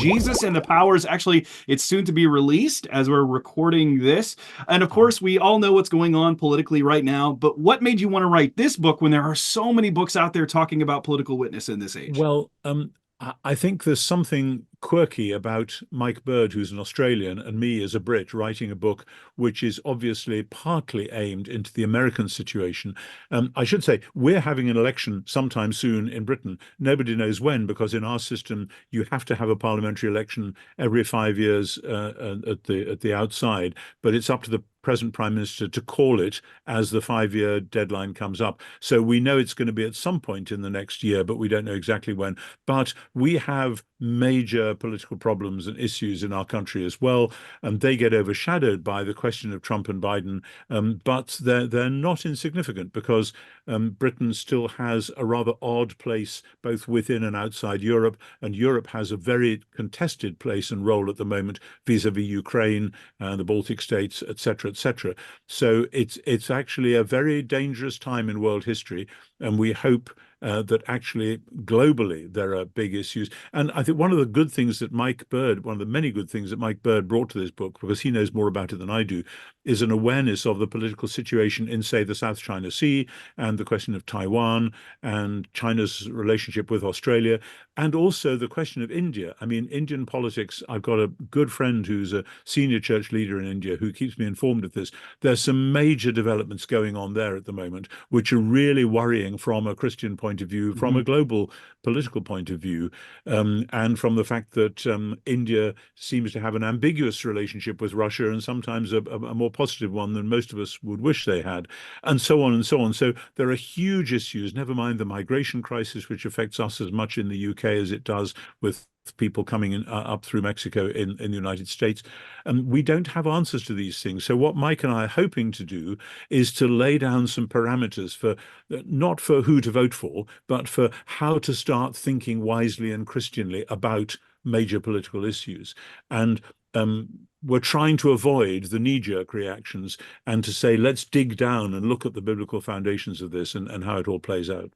Jesus and the Powers. Actually, it's soon to be released as we're recording this. And of course, we all know what's going on politically right now. But what made you want to write this book when there are so many books out there talking about political witness in this age? Well, I think there's something quirky about Mike Bird, who's an Australian, and me as a Brit writing a book which is obviously partly aimed into the American situation. I should say we're having an election sometime soon in Britain. Nobody knows when, because in our system you have to have a parliamentary election every 5 years at the outside. But it's up to the present Prime Minister to call it as the 5-year deadline comes up. So we know it's going to be at some point in the next year, but we don't know exactly when. But we have major political problems and issues in our country as well, and they get overshadowed by the question of Trump and Biden. But they're not insignificant, because Britain still has a rather odd place both within and outside Europe, and Europe has a very contested place and role at the moment vis-a-vis Ukraine and the Baltic states, etc., etc. So it's actually a very dangerous time in world history, and we hope that actually globally there are big issues. And I think one of the good things that Mike Bird, one of the many good things that Mike Bird brought to this book, because he knows more about it than I do, is an awareness of the political situation in, say, the South China Sea, and the question of Taiwan, and China's relationship with Australia, and also the question of India. I mean, Indian politics, I've got a good friend who's a senior church leader in India who keeps me informed of this. There's some major developments going on there at the moment, which are really worrying from a Christian point of view, from a global political point of view, and from the fact that India seems to have an ambiguous relationship with Russia, and sometimes a more positive one than most of us would wish they had, and so on and so on. So there are huge issues, never mind the migration crisis, which affects us as much in the UK as it does with people coming in, up through Mexico in the United States. And we don't have answers to these things. So what Mike and I are hoping to do is to lay down some parameters for, not for who to vote for, but for how to start thinking wisely and Christianly about major political issues. And we're trying to avoid the knee-jerk reactions, and to say, let's dig down and look at the biblical foundations of this, and how it all plays out.